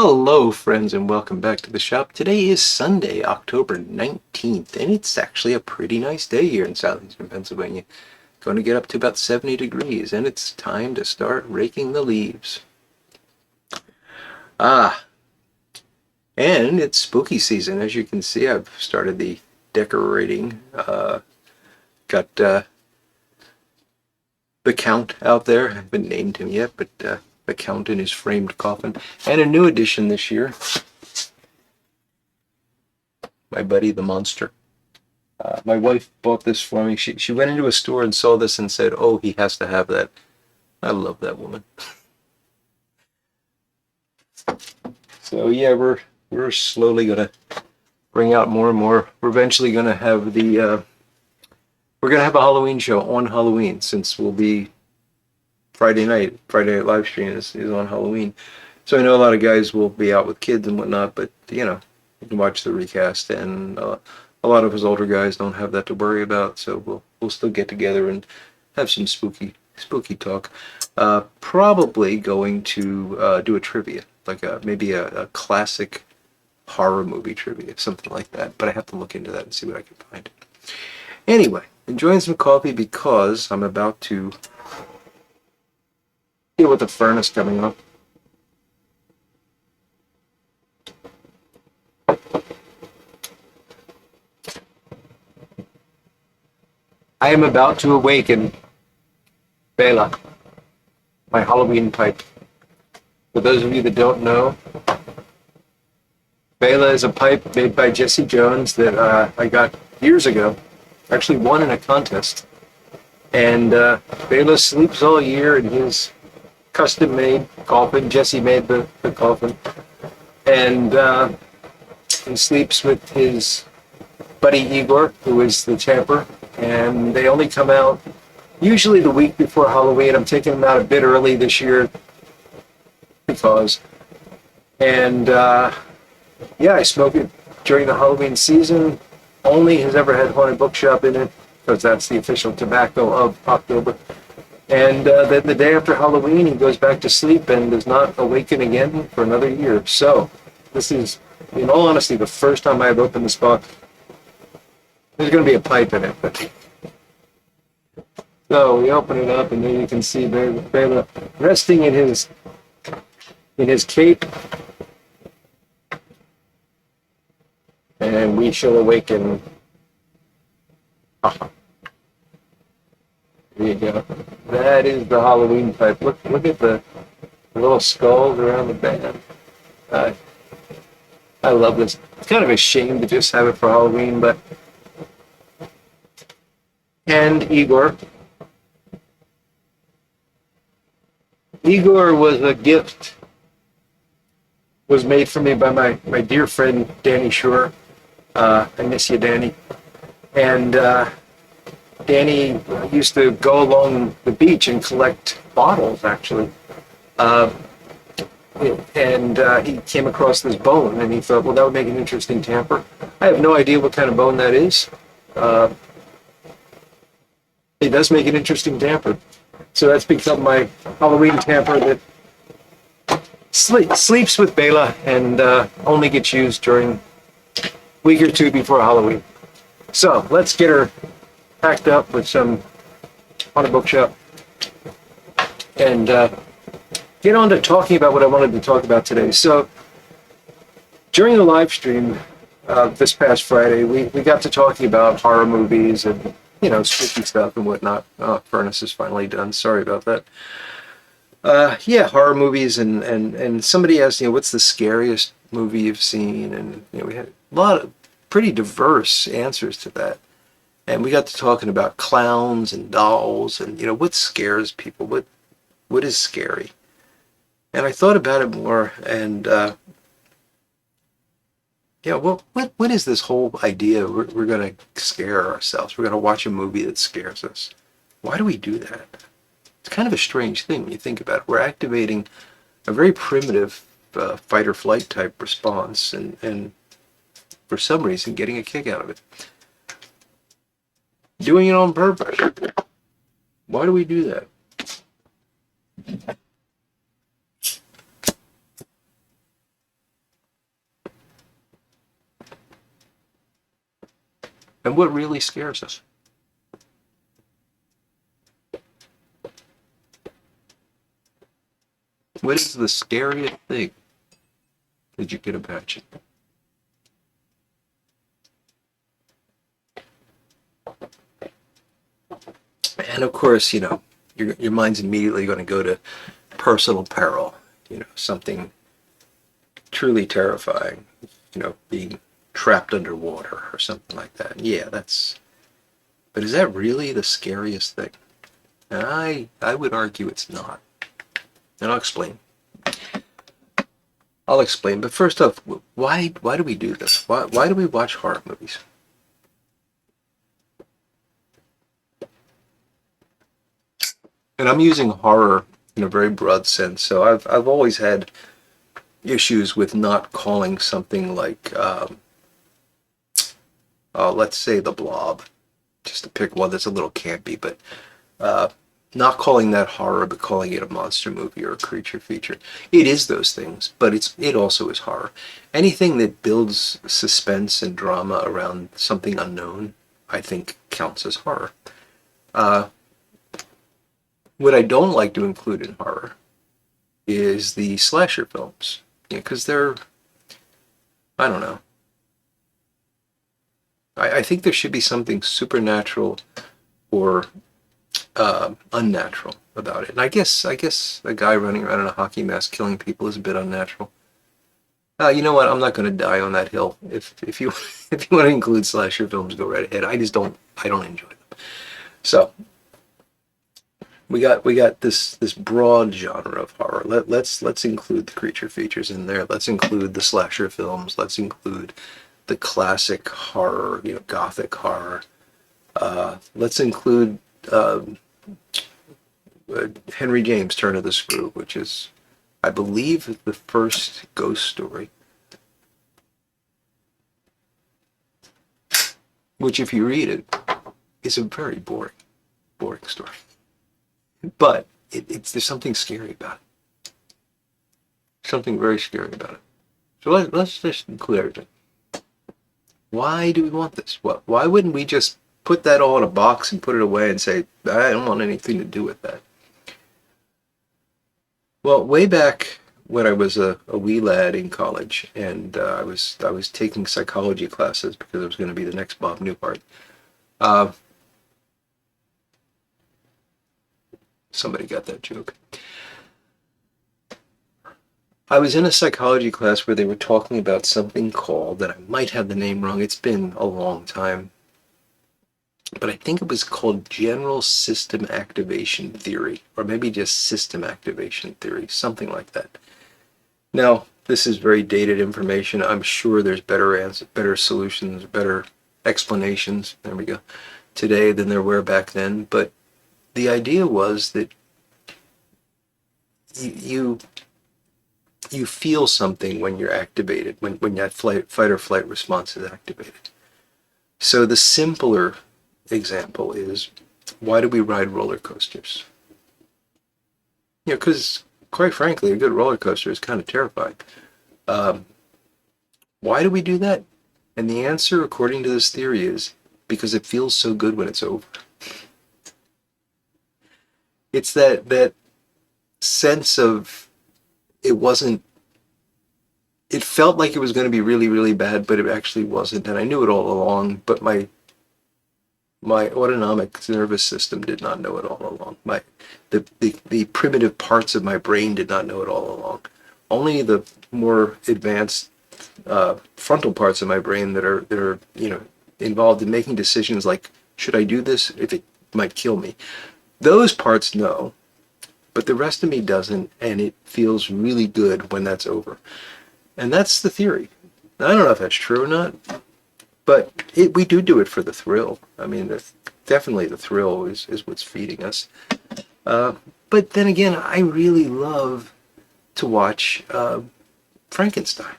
Hello, friends, and welcome back to the shop. Today is Sunday, October 19th, and it's actually a pretty nice day here in southeastern Pennsylvania. Going to get up to about 70 degrees, and it's time to start raking the leaves. Ah, and it's spooky season. As you can see, I've started the decorating. Got the Count out there. I haven't named him yet, but the Count in his framed coffin. And a new addition this year, my buddy the Monster. My wife bought this for me. She went into a store and saw this and said, "Oh, he has to have that." I love that woman. So yeah, we're slowly gonna bring out more and more. We're eventually gonna have we're gonna have a Halloween show on Halloween, since we'll be Friday night. Friday night live stream is on Halloween. So I know a lot of guys will be out with kids and whatnot, but you can watch the recast, and a lot of us older guys don't have that to worry about. So we'll still get together and have some spooky talk. Probably going to do a trivia, like maybe a classic horror movie trivia, something like that. But I have to look into that and see what I can find. Anyway, enjoying some coffee because I'm about to deal with the furnace coming up. I am about to awaken Bela, my Halloween pipe. For those of you that don't know, Bela is a pipe made by Jesse Jones that I got years ago. Actually won in a contest. And Bela sleeps all year in his custom-made coffin. Jesse made the coffin. And he sleeps with his buddy Igor, who is the tamper. And they only come out usually the week before Halloween. I'm taking them out a bit early this year because. And yeah, I smoke it during the Halloween season. Only has ever had Haunted Bookshop in it, because that's the official tobacco of October. And then the day after Halloween, he goes back to sleep and does not awaken again for another year. So this is, in all honesty, the first time I've opened this box. There's going to be a pipe in it, but so we open it up, and there you can see Bela resting in his cape, and we shall awaken. There you go. That is the Halloween pipe. Look at the little skulls around the band. I love this. It's kind of a shame to just have it for Halloween, but. And Igor. Igor was a gift, was made for me by my dear friend Danny Shore. I miss you, Danny. And Danny used to go along the beach and collect bottles, actually. And he came across this bone, and he thought, well, that would make an interesting tamper. I have no idea what kind of bone that is. It does make an interesting tamper. So that's become my Halloween tamper that sleeps with Bela and only gets used during a week or two before Halloween. So let's get her packed up with some Haunted Bookshop and get on to talking about what I wanted to talk about today. So during the live stream this past Friday, we got to talking about horror movies and spooky stuff and whatnot. Oh, furnace is finally done. Sorry about that. Yeah, horror movies, and somebody asked, what's the scariest movie you've seen? And we had a lot of pretty diverse answers to that. And we got to talking about clowns and dolls and what scares people, what is scary. And I thought about it more, and what is this whole idea? We're going to scare ourselves. We're going to watch a movie that scares us. Why do we do that? It's kind of a strange thing when you think about it. We're activating a very primitive fight or flight type response, and for some reason getting a kick out of it. Doing it on purpose. Why do we do that? what really scares us? What is the scariest thing that you can imagine? And of course, your mind's immediately going to go to personal peril, something truly terrifying, being trapped underwater or something like that. Yeah, but is that really the scariest thing? And I would argue it's not. And I'll explain. But first off, why do we do this? Why do we watch horror movies? And I'm using horror in a very broad sense. So I've always had issues with not calling something like, let's say The Blob, just to pick one that's a little campy, but not calling that horror, but calling it a monster movie or a creature feature. It is those things, but it also is horror. Anything that builds suspense and drama around something unknown, I think counts as horror. What I don't like to include in horror is the slasher films, because they're, I don't know. I think there should be something supernatural or unnatural about it. And I guess a guy running around in a hockey mask killing people is a bit unnatural. You know what? I'm not going to die on that hill. If you if you want to include slasher films, go right ahead. I don't enjoy them. So we got this broad genre of horror. Let's include the creature features in there. Let's include the slasher films. Let's include the classic horror, gothic horror. Let's include Henry James' Turn of the Screw, which is, I believe, the first ghost story. Which, if you read it, is a very boring story. But there's something scary about it. Something very scary about it. So let's just include everything. Why do we want this? Why wouldn't we just put that all in a box and put it away and say, I don't want anything to do with that? Well, way back when I was a wee lad in college, and I was taking psychology classes because I was going to be the next Bob Newhart. Somebody got that joke. I was in a psychology class where they were talking about something called, and I might have the name wrong, it's been a long time, but I think it was called General System Activation Theory, or maybe just System Activation Theory, something like that. Now, this is very dated information. I'm sure there's better solutions, better explanations, there we go, today than there were back then, but the idea was that you feel something when you're activated, when that fight or flight response is activated. So the simpler example is, why do we ride roller coasters? Because quite frankly, a good roller coaster is kind of terrifying. Why do we do that? And the answer, according to this theory, is because it feels so good when it's over. It's that sense of it felt like it was going to be really, really bad, but it actually wasn't. And I knew it all along, but my autonomic nervous system did not know it all along. The primitive parts of my brain did not know it all along. Only the more advanced frontal parts of my brain that are involved in making decisions like, should I do this if it might kill me? Those parts know, but the rest of me doesn't, and it feels really good when that's over. And that's the theory. Now, I don't know if that's true or not, but we do it for the thrill. I mean, definitely the thrill is what's feeding us. But then again, I really love to watch Frankenstein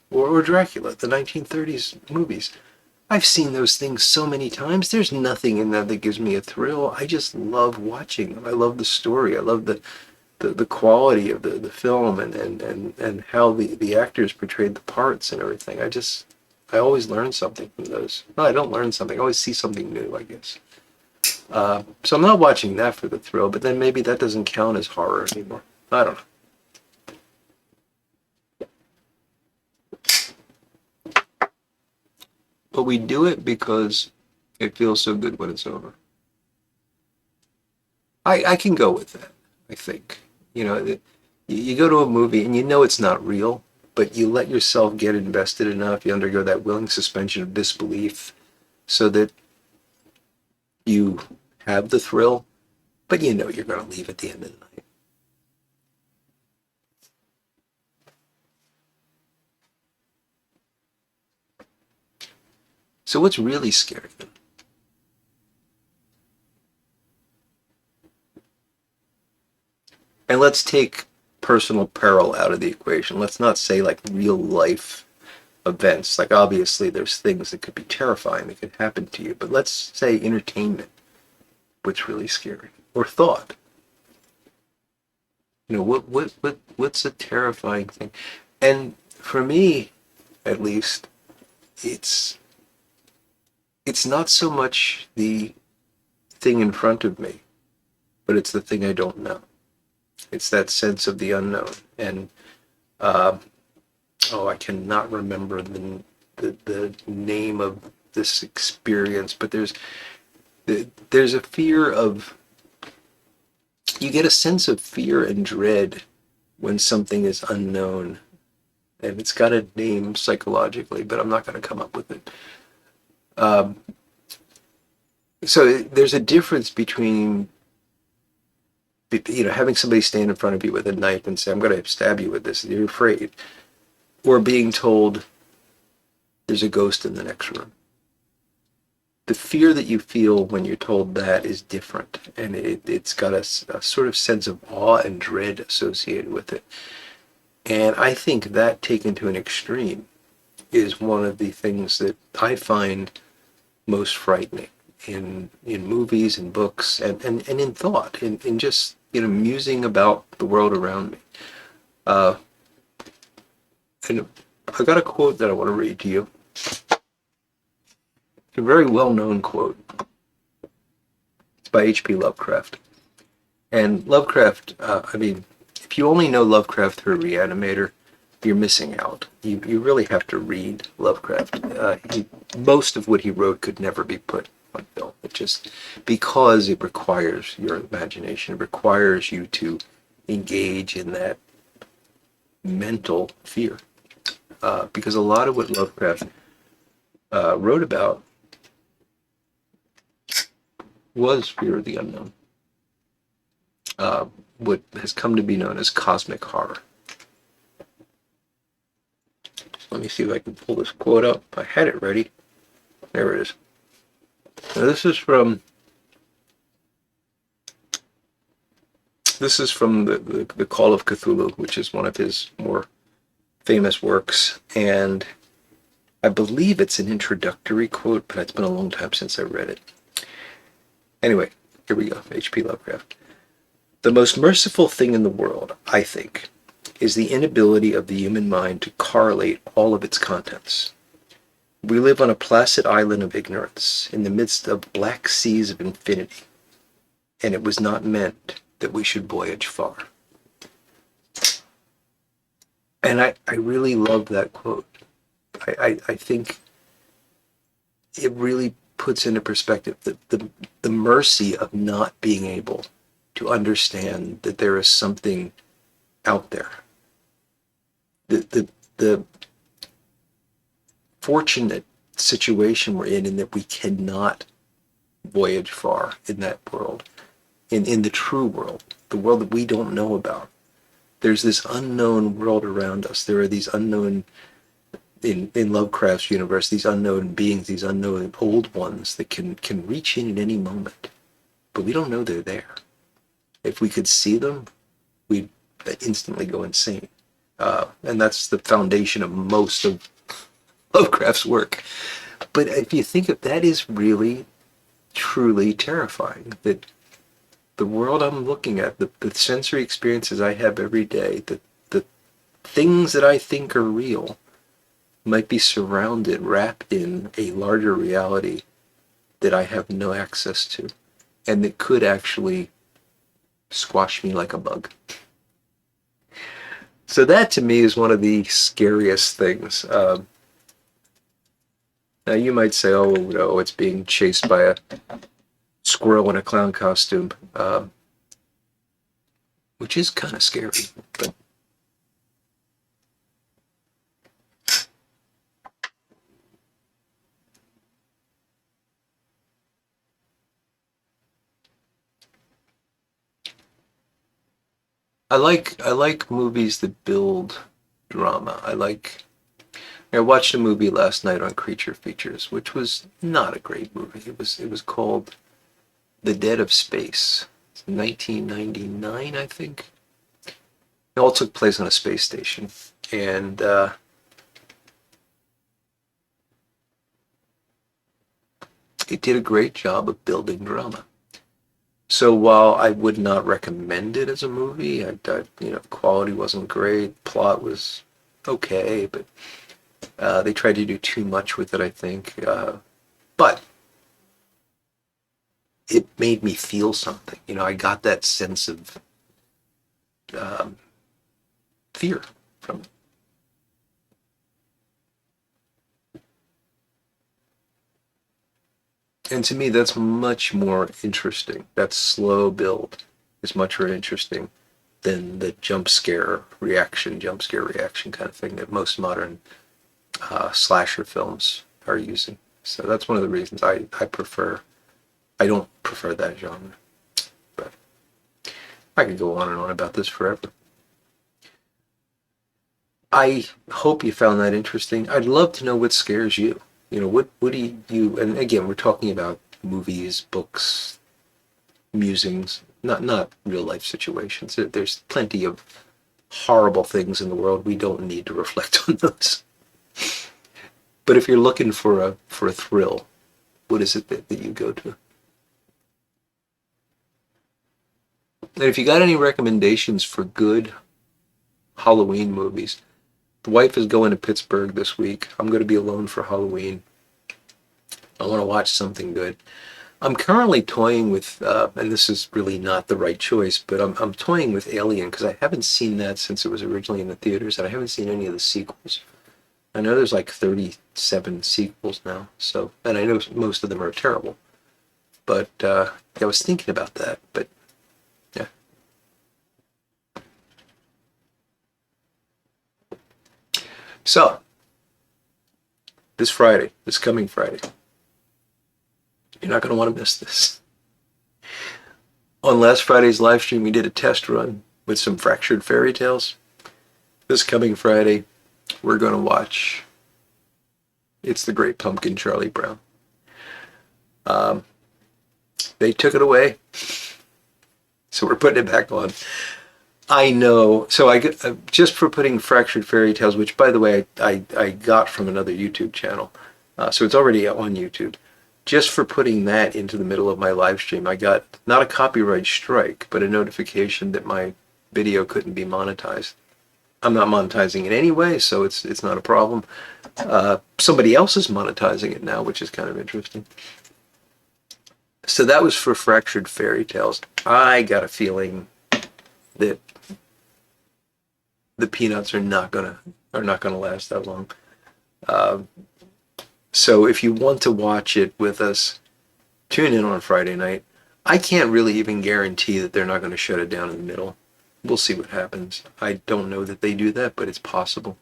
or Dracula, the 1930s movies. I've seen those things so many times. There's nothing in that gives me a thrill. I just love watching them. I love the story. I love the quality of the film and how the actors portrayed the parts and everything. I always learn something from those. No, I don't learn something. I always see something new, I guess. So I'm not watching that for the thrill, but then maybe that doesn't count as horror anymore. I don't know. But we do it because it feels so good when it's over. I can go with that, I think. You go to a movie and you know it's not real, but you let yourself get invested enough, you undergo that willing suspension of disbelief so that you have the thrill, but you know you're going to leave at the end of the night. So what's really scary then? And let's take personal peril out of the equation. Let's not say like real life events. Like obviously there's things that could be terrifying that could happen to you, but let's say entertainment. What's really scary? Or thought. What's a terrifying thing? And for me, at least, it's not so much the thing in front of me, but it's the thing I don't know. It's that sense of the unknown. And I cannot remember the name of this experience, but there's a fear of, you get a sense of fear and dread when something is unknown, and it's got a name psychologically, but I'm not going to come up with it. So there's a difference between having somebody stand in front of you with a knife and say, I'm going to stab you with this, and you're afraid, or being told there's a ghost in the next room. The fear that you feel when you're told that is different, and it's got a sort of sense of awe and dread associated with it. And I think that taken to an extreme is one of the things that I find most frightening in movies and books and in thought, in just musing about the world around me. And I got a quote that I want to read to you. It's a very well-known quote. It's by H.P. Lovecraft. And Lovecraft, if you only know Lovecraft through Reanimator, you're missing out. You really have to read Lovecraft. Most of what he wrote could never be put on film. It just, because it requires your imagination, it requires you to engage in that mental fear. Because a lot of what Lovecraft wrote about was fear of the unknown. What has come to be known as cosmic horror. Let me see if I can pull this quote up. I had it ready. There it is. Now this is from the Call of Cthulhu, which is one of his more famous works, and I believe it's an introductory quote, but it's been a long time since I read it. Anyway, here we go. H.P. Lovecraft. The most merciful thing in the world, I think, is the inability of the human mind to correlate all of its contents. We live on a placid island of ignorance in the midst of black seas of infinity, and it was not meant that we should voyage far. And I really love that quote. I think it really puts into perspective the mercy of not being able to understand that there is something out there. The fortunate situation we're in that we cannot voyage far in that world, in the true world, the world that we don't know about. There's this unknown world around us. There are these unknown, in Lovecraft's universe, these unknown beings, these unknown old ones that can reach in at any moment. But we don't know they're there. If we could see them, we'd instantly go insane. And that's the foundation of most of Lovecraft's work. But if you think of that, is really, truly terrifying. That the world I'm looking at, the sensory experiences I have every day, the things that I think are real, might be surrounded, wrapped in a larger reality that I have no access to, and that could actually squash me like a bug. So that to me is one of the scariest things. Now you might say, oh no, it's being chased by a squirrel in a clown costume, which is kind of scary, but I like movies that build drama. I watched a movie last night on Creature Features, which was not a great movie. It was called The Dead of Space. It's 1999, I think. It all took place on a space station, and it did a great job of building drama. So while I would not recommend it as a movie, quality wasn't great, plot was okay, but they tried to do too much with it, I think. But it made me feel something. I got that sense of um, fear from it. And to me, that's much more interesting. That slow build is much more interesting than the jump scare reaction kind of thing that most modern slasher films are using. So that's one of the reasons I don't prefer that genre. But I could go on and on about this forever. I hope you found that interesting. I'd love to know what scares you. What do you, and again, we're talking about movies, books, musings, not real life situations. There's plenty of horrible things in the world. We don't need to reflect on those. But if you're looking for a thrill, what is it that you go to? And if you got any recommendations for good Halloween movies, the wife is going to Pittsburgh this week. I'm going to be alone for Halloween. I want to watch something good. I'm currently toying with, and this is really not the right choice, but I'm toying with Alien because I haven't seen that since it was originally in the theaters, and I haven't seen any of the sequels. I know there's like 37 sequels now, so, and I know most of them are terrible. But I was thinking about that, but yeah. So, this coming Friday, you're not going to want to miss this. On last Friday's live stream, we did a test run with some Fractured Fairy Tales. This coming Friday, we're going to watch It's the Great Pumpkin, Charlie Brown. They took it away, so we're putting it back on. I know. So I just for putting Fractured Fairy Tales, which by the way I got from another YouTube channel, so it's already on YouTube. Just for putting that into the middle of my live stream, I got not a copyright strike, but a notification that my video couldn't be monetized. I'm not monetizing it anyway, so it's not a problem. Somebody else is monetizing it now, which is kind of interesting. So that was for Fractured Fairy Tales. I got a feeling that the peanuts are not gonna last that long. So if you want to watch it with us, tune in on Friday night. I can't really even guarantee that they're not going to shut it down in the middle. We'll see what happens. I don't know that they do that, but it's possible.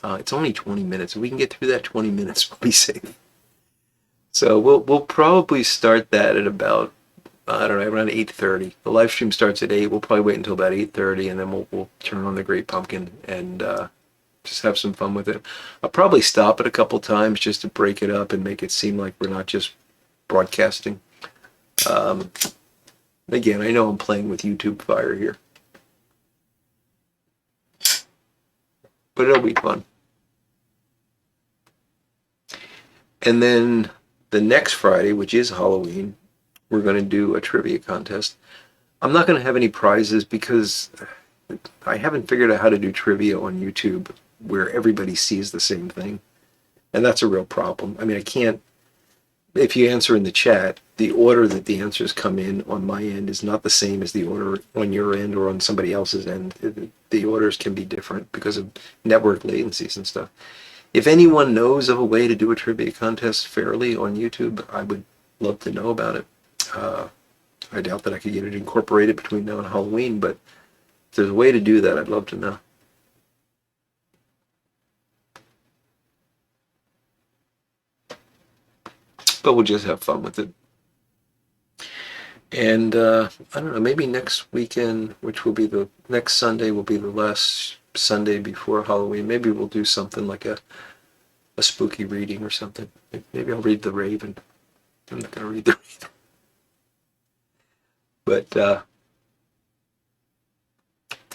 It's only 20 minutes. If we can get through that 20 minutes, we'll be safe. So we'll probably start that at about, I don't know, around 8:30. The live stream starts at 8. We'll probably wait until about 8:30, and then we'll turn on the Great Pumpkin and just have some fun with it. I'll probably stop it a couple times just to break it up and make it seem like we're not just broadcasting. Again, I know I'm playing with YouTube fire here, but it'll be fun. And then the next Friday, which is Halloween, we're going to do a trivia contest. I'm not going to have any prizes because I haven't figured out how to do trivia on YouTube where everybody sees the same thing. And that's a real problem. I mean, I can't, if you answer in the chat, the order that the answers come in on my end is not the same as the order on your end or on somebody else's end. The orders can be different because of network latencies and stuff. If anyone knows of a way to do a trivia contest fairly on YouTube, I would love to know about it. I doubt that I could get it incorporated between now and Halloween, but if there's a way to do that, I'd love to know. But we'll just have fun with it. And I don't know, maybe next weekend, which will be the next Sunday, will be the last Sunday before Halloween. Maybe we'll do something like a spooky reading or something. Maybe I'll read The Raven. I'm not going to read The Raven. But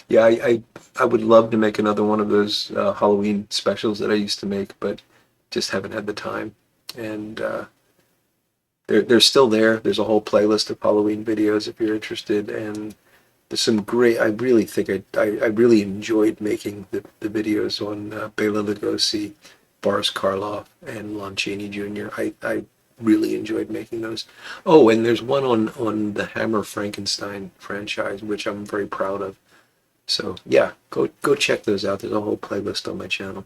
yeah, I would love to make another one of those Halloween specials that I used to make, but just haven't had the time. And they're still there. There's a whole playlist of Halloween videos if you're interested, and there's some great. I really think I really enjoyed making the videos on Bela Lugosi, Boris Karloff, and Lon Chaney Jr. I really enjoyed making those. Oh, and there's one on the Hammer Frankenstein franchise, which I'm very proud of. So yeah, go check those out. There's a whole playlist on my channel.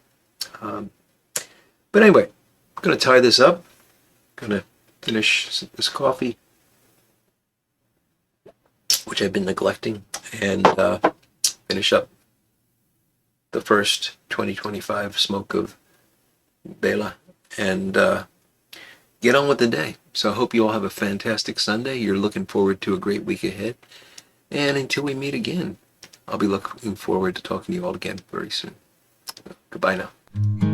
But anyway, I'm gonna tie this up. Gonna finish this coffee, which I've been neglecting, and finish up the first 2025 smoke of Bela, and get on with the day. So I hope you all have a fantastic Sunday. You're looking forward to a great week ahead. And until we meet again, I'll be looking forward to talking to you all again very soon. Goodbye now.